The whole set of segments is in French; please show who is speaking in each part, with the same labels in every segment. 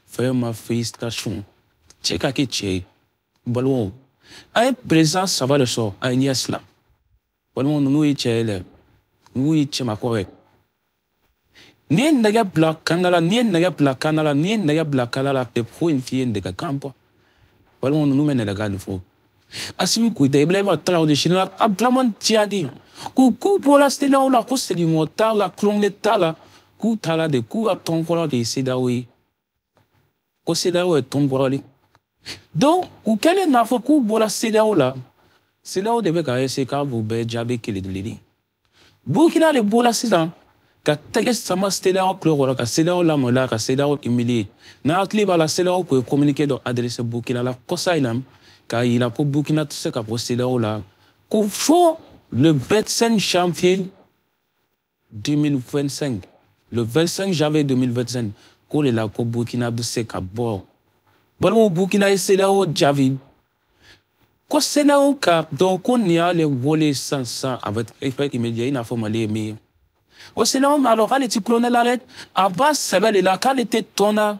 Speaker 1: Fais ma félicitation. Tchèque à qui tchèque. Balou. Un présent, ça va le sort. Un yes là. Balou, nous y tchèque. Nous y tchèque ma correct. Ni naga black canala, ni naga black canala, ni naga black canala, te pro une fille de campo. Balou, nous mène la garde faux. Asimi kuita iblema tala de china ablaman tiadi ku bola stela la ko se di mota la klongle tala ku tala de ku aton kola de sedawi ko sedawi ton borali donc ku kele na fo ku bola sedawi de be ka ese ka bu be jabe kele de lidi Burkina le bola sedan ka tege sama sedawi kloro ka sedawi la mola ka sedawi humilié na atli bala sedawi pour communiquer dans adresse Burkina la kosa ilam car il a pour Burkina tout ce qu'a procédé là. Qu'il faut le 25 janvier 2025, le 25 janvier 2025, qu'on est là pour Burkina tout ce qu'a bord. Bon, Burkina c'est là où Javi. Quand c'est là où donc on y a les volets sans avec effet immédiat, il a formé mais. Au Sénat, alors, quand les colonels l'arrêtent, à bas, ça va là, quand était tona.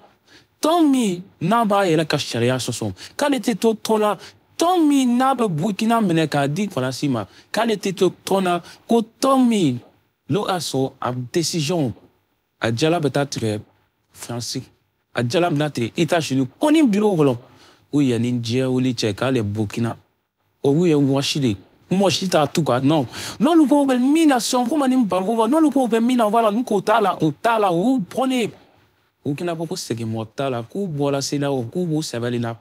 Speaker 1: Tommy Naba et la cacharia son. Quand était tout tona, Tommy Naba Burkina Meneka dit pour la cima. Quand était tout tona, que Tommy l'oasso a décision à Djala peut-être français. À Djala peut-être États-Unis. On est bureau volant. Oui, il y a Ninja ou les Tchèques, les Burkina. Oh oui, on va chier. Moi, je suis à tout cas. Non. Non, nous pouvons faire mination. Comment nous pouvons non, nous pouvons faire mination. Voilà, nous kotala, vous prenez. Burkina Faso c'est que mortal la coup bola c'est là au coup ça va là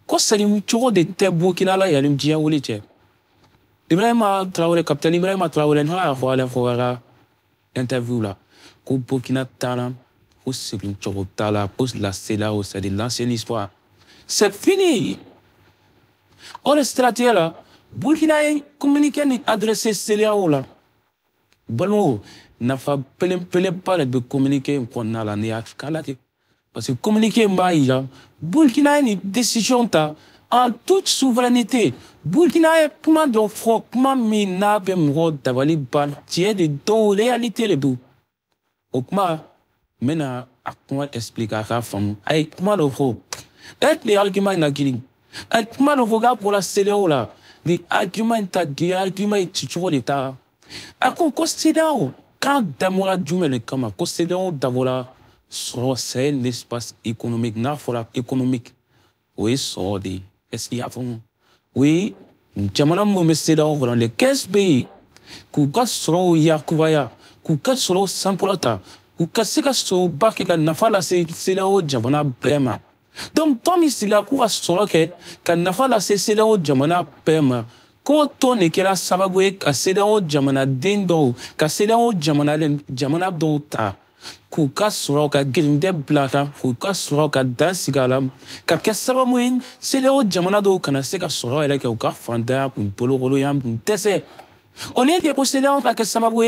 Speaker 1: quand c'est une chose de te Burkina là il y a une dia ou les tchèques Ibrahima Traoré capitaine Ibrahima Traoré na voilà interview là coup Burkina Tala ou c'est une chose Tala pour la c'est là c'est de l'ancienne histoire c'est fini on est stratégie là Burkina communiquer ni adresser c'est là là bon n'a pas pas de communiquer qu'on a la néafrique parce que communiquer maïla Burkina a une décision ta en toute souveraineté Burkina est comment donc froid comment mina ben rod davali ban tiens de dos réalité le tout au comment maintenant à comment expliquer à femme ay comment le froid et les arguments na gili et comment le regard pour la céléo là les arguments ta des arguments tu vois l'état à quoi considère quand Damola Djumele Kama, considérons Damola c'est un espace économique, économique. Oui, c'est des. Est-ce qu'il y a fond? Oui, Jamana Momeseda, dans les 15 pays, Kuka Soro Yakuvaya, Kuka Soro Sampolata, Kuka Seka Soro Bakika Nafala Selao Jamana Bema. Donc, Tommy Sila Kura Soroke, Kanafala Selao Jamana Bema. Ko tone kela sababu ka sedao jamana dendo ka sedao jamana dota ku ka sura ka ginde blaka ku ka sura ka dansigala ka ke sababu in sedao jamana do kana se ka sura ele ka fanda ku pologolo yam tese on est que sedao ka sababu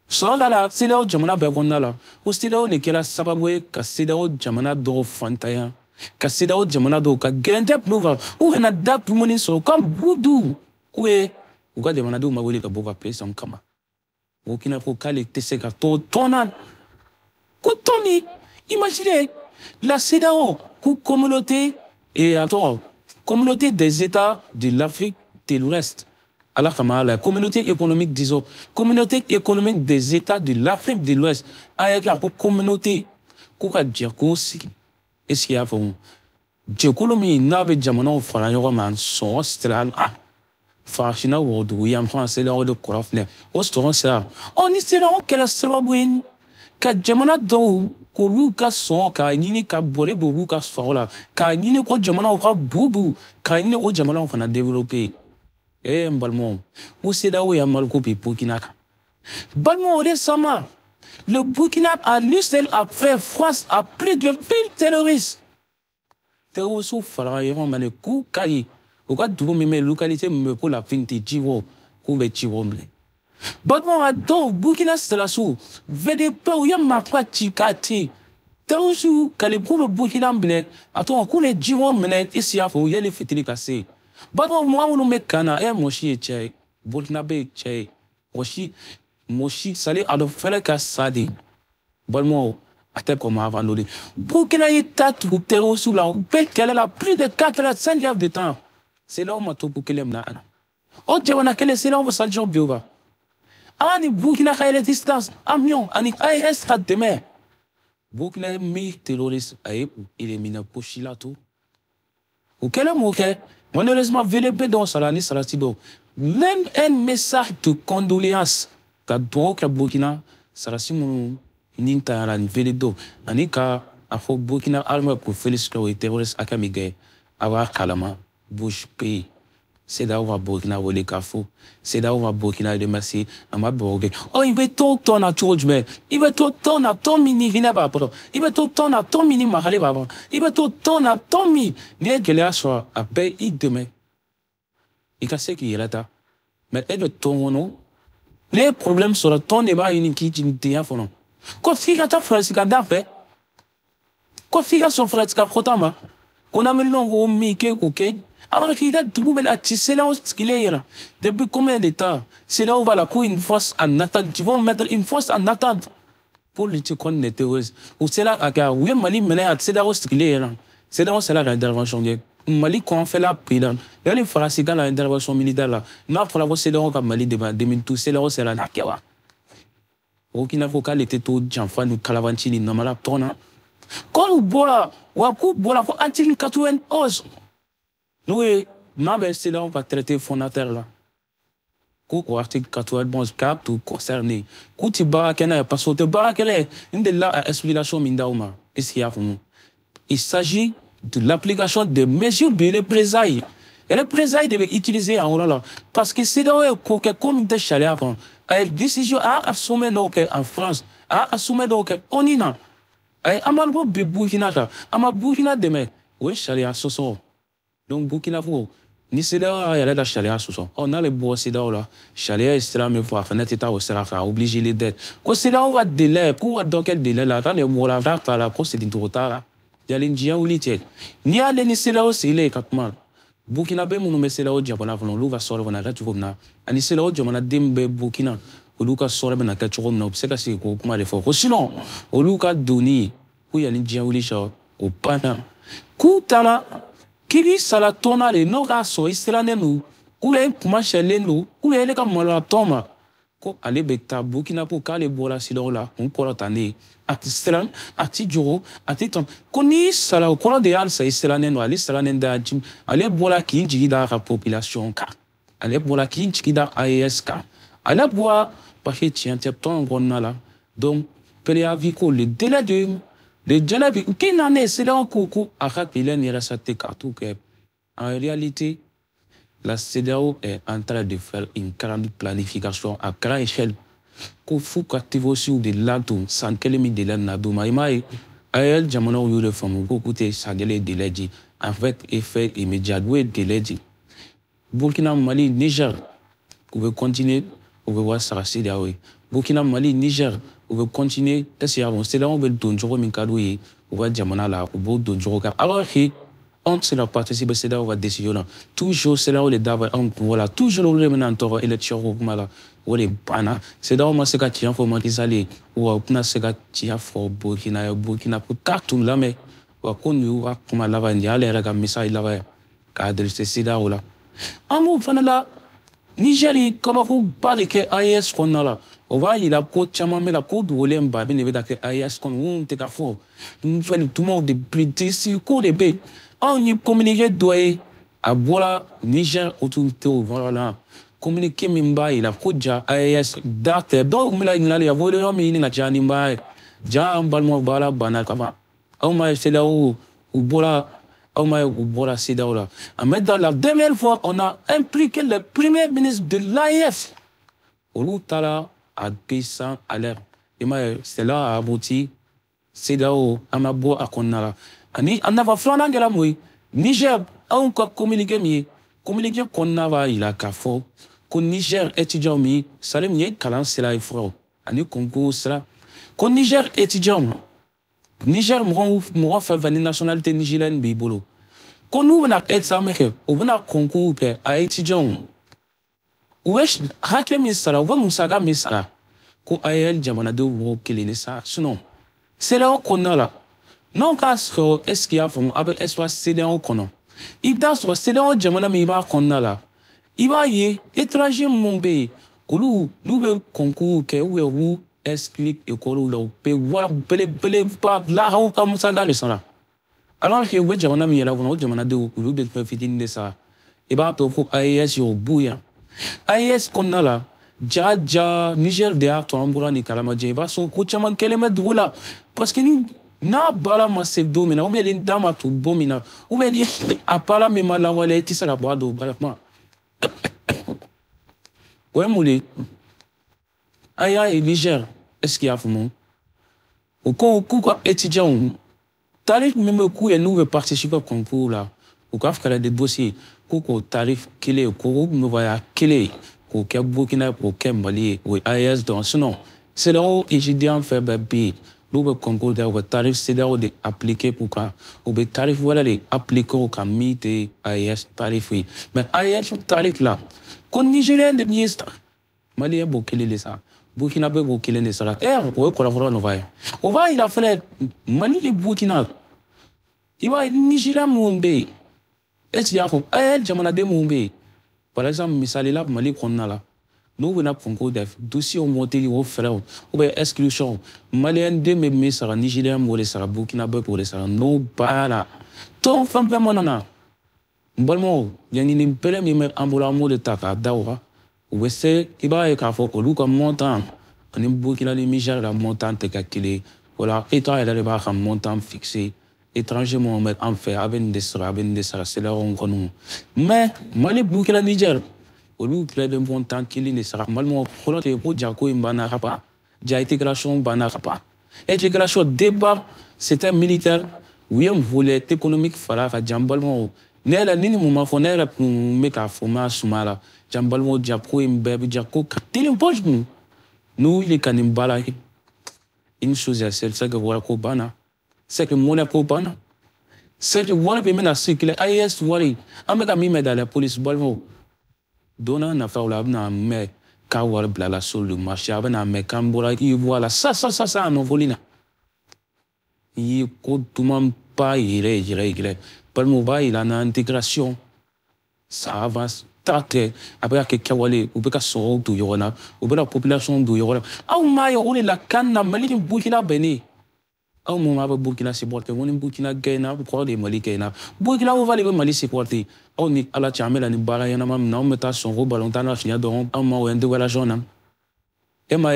Speaker 1: sura la sedao jamana be gonnala ku sedao ne kela sababu ka sedao jamana do fantaya ka sedao jamana do ka ginde pluva ou na da pumoni so comme boudou. Oui, vous regardez, on a dit, on m'a volé le beau papier, c'est un kama. Burkina Faso, qualité, c'est que ton imaginez, la CEDEAO, communauté, et attends, communauté des États de l'Afrique de l'Ouest. Alors, la communauté économique, disons, communauté économique des États de l'Afrique de l'Ouest, avec la communauté, quoi dire, aussi, est-ce qu'il y a pour Dieu, Colombie, n'avait jamais non, Farayon, son stral, Fashina World, we am français là de Corofne. Au restaurant ça. On y sera qu'elle a sabouin. Ka jamana do ko luka son ka nini ka bore bobu ka sola. Ka nini ko jamana o ka bubu. Ka nini o jamana o fana développer. Eh mbalmon. Où c'est là où il y a mal coupé Burkina. Balmon récemment. Le Burkina a lui seul a fait face à plus de 1000 terroristes. Terroristes farayon mané coup kai. Pourquoi tu veux me localiser pour la fin de Jivo ou de Jivo? Bon, attends, Burkina Faso, vede pas où y a ma pratique à ti. T'as aussi quand les pauvres Burkina Faso, attends, qu'on est Jivo menet ici à faut y aller fêter les cassés. Bon, moi on met cana et mochi tchè, Burkina Faso tchè, mochi salé à de faire cassade. Bon, moi tel comment avant l'autre. Burkina est à tout terreau sous la qu'elle a plus de 4 heures de temps. C'est là où on tout pour qu'elle aime là. Oh, tu vois, quelle est c'est là où on va s'en job biova. Ah, ni Burkina a la distance. Amion, ani AES à demain. Burkina mi terroriste aïe éliminer Pochila tout. Ou quel homme ok? Malheureusement, VLP dans Salani Salatido. Même un message de condoléances. Quand on Burkina, Salasi mon ninta la VLD. Anika a fait Burkina arme pour féliciter les terroristes à Kamigé. Avoir Kalama, bouche pays. C'est là où va Burkina voler Kafou. C'est là où va Burkina remercier Ama Borgé. Oh, il veut tout ton à George Mel. Il veut tout ton à ton mini Vina Bapro. Il veut tout ton à ton mini Mahale Baba. Il veut tout ton à ton mi. N'est que là soit à paix demain. Il casse qui est là. Mais elle veut ton nom. Les problèmes sur le ton débat unique qui t'y a fait. Quand figa ta frère, c'est qu'à d'affaire. Quand figa son frère, c'est qu'à Protama. Qu'on a mis le nom au Mickey, ok? Alors qu'il a tout le monde, c'est là où il est là. Depuis combien de temps? C'est là où va la cour une force en attente. Tu vas mettre une force en attente pour lutter contre les terroristes. Ou c'est là que oui, Mali menait, c'est là où il est là. C'est là où c'est là l'intervention. Mali, quand on fait la prise, il y a les Français dans l'intervention militaire là. Non, pour la voir, c'est là où Mali débat 2012, c'est là où c'est là. Aucun avocat était tout j'enfant nous calavantini non mal tona. Quand on boit, ou à coup boit la anti 91. Oui, mais c'est là où on va traiter fondateur là. Quand article 91 cap tout concerné. Quand tu barakena parce que tu barakena une de la explication mindauma. Qu'est-ce qu'il y a pour nous? Il s'agit de l'application des mesures de représailles. Et les représailles doivent être utilisées en là parce que c'est là où comme des chalets avant. La décision à assumer donc en France, à assumer donc on y a. Et à mal de Burkina là, à ma Burkina demain. Oui, chalet à Soso. Donc Burkina Faso, ni c'est là il y a la chalet à Soso. On a les bois c'est là, chalet est là mais pour fenêtre état au sera obliger les dettes. Quand c'est là on va délai, pour dans quel délai là, dans les mois là, dans la procédure du retard. Il y a l'Indien ou l'Itiel. Ni à l'Enisela aussi, il est 4 mois. Burkina Faso, mon nom c'est là où Diabona, on va sortir, on a tu vois, et c'est là où Diabona Dembe Burkina, ou Lucas sort, on a 4 jours, c'est que c'est comment les faut. Sinon, au Lucas Doni, où il y a l'Indien ou l'Icha, au Pana. Koutala, qui vit ça la tona, les Nogas, so, Israël, où les Machel, où les Kamala Toma. Ko ale beta Burkina pour kale bola silo la on kola tane ati selan ati juro ati tom koni sala kola de al sa iselane no ale selane da jim ale bola ki jigi da la population ka ale bola ki jigi da AES ka ale boa parce que tient ton gonna la donc préavis ko le délai de délai qui n'en est c'est là en coucou à rappeler ni resate kartou que en réalité la CEDEAO est en train de faire une grande planification à grande échelle. Qu'on faut activer aussi de l'adou, sans qu'elle ait de l'anadouma. Et elle, j'aimerais où le femme, beaucoup de ça de l'aide. En fait, effet immédiat, de l'aide. Burkina, Mali, Niger, vous pouvez continuer, vous pouvez voir ça, la CEDEAO. Burkina, Mali, Niger, vous pouvez continuer, c'est là où on veut donner un cadeau, vous voyez, j'aimerais là, vous pouvez donner un alors, on se la participe, c'est là où on va décider. Toujours, c'est là où les davas, voilà, toujours le même temps, élection, voilà, où les bana, c'est là où on se gâte, il faut qu'ils allaient, ou on se gâte, il faut Burkina, pour carton là, mais, ou qu'on y va, comme à l'avant, il y a les regards, mais ça, il va, cadre, c'est là où là. En mot, là, Nigeria, comme vous parlez que AES qu'on a là, on va il a côte chama mais la côte où les mbabé ne veut pas que AES qu'on on te ka fort. Nous faisons tout le monde de plus sur cours de paix. On y communiquer doit à boire Niger autour de voilà. Communiquer mimba il a côte ja AES date donc mais là il a volé on mais il n'a jamais mba ja balmo bala banal kama. On m'a c'est là où bola c'est là. Mais dans la dernière fois, on a impliqué le premier ministre de l'AIF. Olu Tala a paysan à l'air. Et c'est là à abouti. C'est là où on a beau à Konala. On a va flanquer la mouille. Niger a encore communiqué mieux. Communiqué qu'on a il a café. Qu'on Niger étudiant mieux. Ça le mieux qu'à c'est là il faut. On a concours cela. Qu'on Niger étudiant. Niger mourra fait venir nationalité nigérienne bibolo. Quand nous venons être ça mais on venons concours à étudiants. Wesh hakle misala wa musaga misala ko ayel jamana do wo kelene sa sinon C'est là qu'on a là. Non, est-ce qu'il y a avec espace CDAO qu'on a. Il t'a soit CDAO, Jamana, mais il va qu'on a là. Il va y étranger, mon bé. Nous, le concours, que où explique et qu'on l'a payé, voilà, pas là, comme ça, dans le sang là. Alors que oui, Jamana, mais il y a là, Jamana de ou de profiter de ça. Et bah, pour AES, au bouillant. AES qu'on a là. Dja Niger de a to ambura ni kalama je ba so ko chaman keleme dula parce que ni na bala ma se domina ou bien ni dama to bomina ou bien a pala me mala wala ti sala boado brefement ouais moulé aya et Niger est-ce qu'il y a fumon au quoi étudiant tarif même coup et nous participer au concours là au cas faire des dossiers ko tarif kele ko me voya kele ko ke Burkina ko ke Mali ou AES donc sinon c'est là où étudiant fait bébé le concours de tarif c'est là où de appliquer pour quoi ou be tarif voilà les appliquer au comité AES tarif oui mais AES tarif là qu'on Nigérien de ministre Mali est beaucoup les ça Burkina be beaucoup les ça pour collaborer on va il a fait Mali le Burkina il va Nigérien mon bé est-ce qu'il y a jamana de mon bé par exemple misali la Mali qu'on a là nous venons concours de dossier au monté au frère ou bien exclusion malien de mes sera Nigérien ou les sera Burkina pour les sera non pas là ton femme pas mon ana bon il y a une pelle mais ambulamo de taka dawa ou c'est qui va être fort que nous comme montant on est Burkina les Niger la montante calculée voilà et toi elle arrive à un montant fixé étranger Mohamed en fait avec des c'est là on connaît mais Mali Burkina Niger au lieu de bon temps qu'il ne sera malement prononcé pour Djako Mbana Rapa déjà intégration Mbana Rapa intégration débat c'était militaire oui on voulait économique fala fa jambalmo ne la nini moment fonera pour mettre à former sumala jambalmo Djako Mbebe Djako télé poche nous les canimbala une chose à celle c'est que voilà ko bana c'est que mon bana c'est que voilà bien la circuler AES wari ameka mi dans la police balmo donna na fa la na me ka war blala sur le marché avec na me kambora qui voilà ça en volina il ko tout monde pas il palmo ba il a une intégration ça avance tarte après que kawale ou be ka so do yona ou be la population do yona au ma yo la canna mali Burkina Beni au moment où Burkina supporte on Burkina gaina pour des Mali gaina Burkina on va les Mali supporter on est à la chamela ni bara yana mam na meta son ballon tana fina donc on ma wende wala jona e ma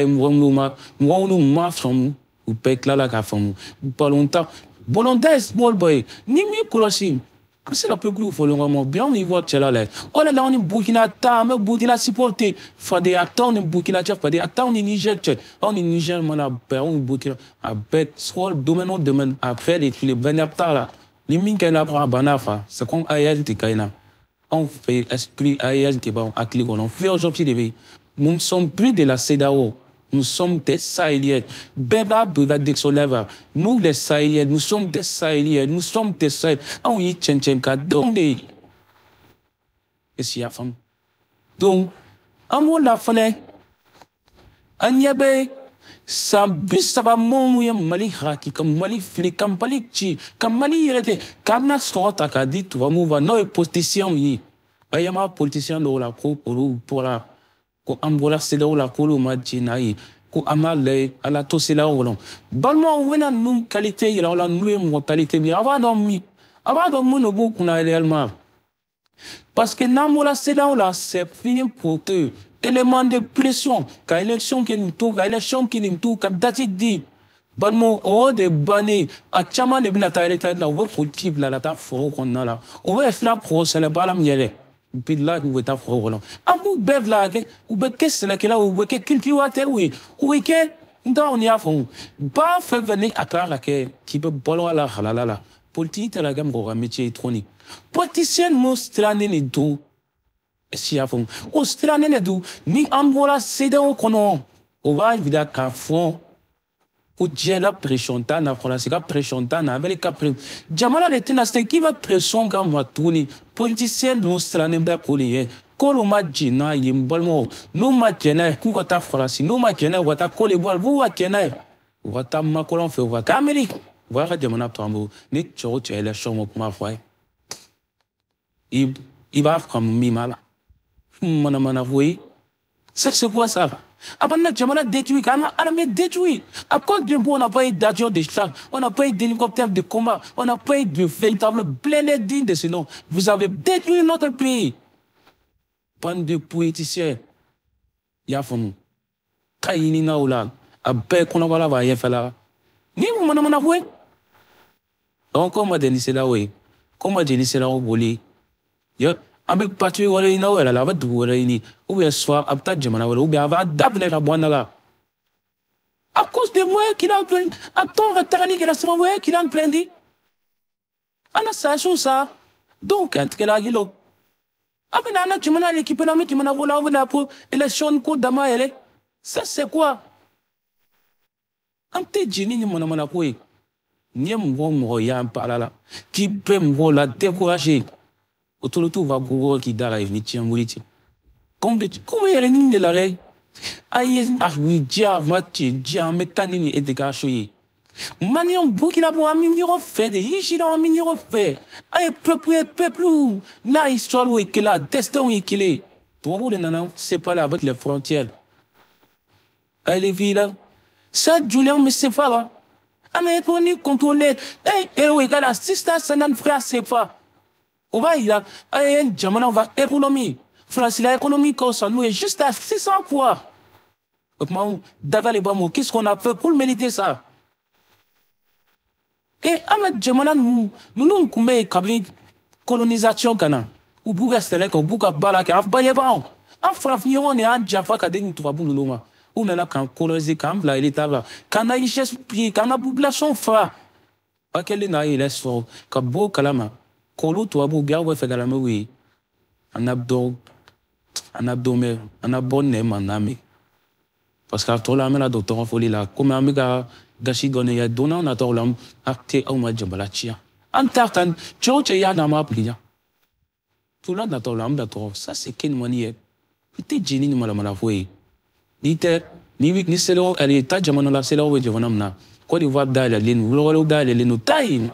Speaker 1: ma from ou pek la ka from ballon ta volontaire small boy ni mi kolosi c'est la plus gros follow bien on y voit là là on est là on est Burkina ta mais Burkina supporter fa des acteurs on Burkina fa des acteurs on Niger on Niger mon on Burkina a bet soit domaine après les benapta là les minka na pra banafa c'est comme ayel de kaina on fait esprit ayel qui va à clic on fait aujourd'hui des nous sommes plus de la CEDEAO. Nous sommes des Sahéliens. Beba Beba Dexoleva. Nous, les Sahéliens, nous sommes des Sahéliens. Nous sommes des Sahéliens. On y tient donc et si y a femme. Donc, on la fallait. Anyabe, ça va mouiller Mali Raki, comme Mali Fili, comme Mali Chi, comme Mali Yérete, comme na sorte à dit, tu vas mouvoir, non, politicien, oui. Il y a un politicien de la pour la. Ko ambola seda wala kolo majina yi ko amale ala to sela wala balmo wena num qualité ila wala num mortalité bi avant don no bu kuna réellement parce que namola seda wala c'est fini pour que élément de pression ka élection qui nous tout ka élection qui nous tout ka dati di balmo o de bani a chama de bina ta électeur la wo politique la ta fo qu'on a là on va faire procès la balam yele puis là vous êtes afro voilà amu bev là ou be qu'est-ce là que là ou que culture water oui ou que on y a fond pas fait venir à part là qui peut bolo la halala politique la gamme ko métier électronique politicien mostrane ni do si a fond mostrane ni do ni ambola c'est dans kono on va évidemment qu'à fond ou j'ai la pression na France la pression na avec la jamala de tenacité qui va pression quand va tourner politicien nous strane ba polier kolo majina yimbalmo no majena ku ta France no majena wata kole bol bu wa kenai u ka taa makolon fɛ u ka taa Amérique u b'a ka jamana to an bolo ni cɛ o cɛ élection ma kuma fɔ a ye i b'a faamu min b'a la manamana ko ye c'est quoi ça? Après, on a détruit, on a détruit. À cause de on n'a pas eu d'avion de chasse, on n'a pas eu d'hélicoptère de combat, on n'a pas eu de véritable blindé digne de ce nom. Vous avez détruit notre pays. Bande de politiciens. Il y a fond. Kaini na oula. Abe qu'on va la voir, il fait là. Ni vous m'en avouez. Donc, comment déniser là, oui? Comment déniser là, au bolé? Avec parti wala ina wala la badu wala ini ou bien soir abta jamana wala ou bien ava dabne la bonne là à cause de moi qui l'a plein attends retarani que la semaine moi qui l'a plein dit ana ça ça donc entre que la gilo après ana jamana l'équipe na mi jamana wala pour élection ko dama ele ça c'est quoi ante jini ni mona ko yi nyem mo ya parala qui peut me la décourager autour de tout va gros qui d'arrive ni tient mouliti comme il y a une de la règle aïe ah oui dia mati dia metani ni edega choyi mani on bouki la pour ami ni refait des ici dans ami ni refait aïe peuple la histoire où est là destin où est là pour vous les nanas c'est pas là avec les frontières aïe les villes là ça Julien mais c'est pas là ah mais pour nous contrôler et où est là assistance ça n'en frère c'est pas on va y aller, on va économie. France, la économie nous est juste à 600 fois. Qu'est-ce qu'on a fait pour mériter ça? Et avec Jamana, nous nous colonisation Ghana. Ou Bouga Stelek, ou Bouga Balaka, en Bayabao. En France, on est en Jaffa, Kadin, tu vas bouloma. On est là quand coloniser, quand la l'État va. Quand on a richesse, quand la population fa. Pas qu'elle est là, il quand beau kalama. Kolo to abu bia we fedala me wi anabdo mais anabonne manami parce que to la me la docteur foli la comme amiga gashi gone ya dona na to lam acte au ma jambala chia antartan choche ya na ma plia tout là na to lam da to ça c'est quelle manière petit génie ni mala mala foi ni te ni wik ni selo ali ta jamana la selo we javanam na ko di va dale lin lo dale lin tai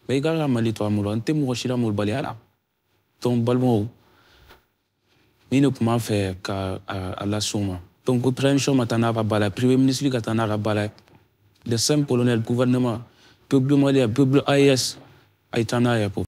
Speaker 1: mais quand on a les trois moulins, t'es moi chez la moule baléala. Ton ballon, mais ne peut pas faire qu'à la somme. Donc, au train de chambre, t'en as pas la premier ministre qui t'en a pas la. Le simple colonel gouvernement, peuple malien, peuple AIS, aïtana ya pour.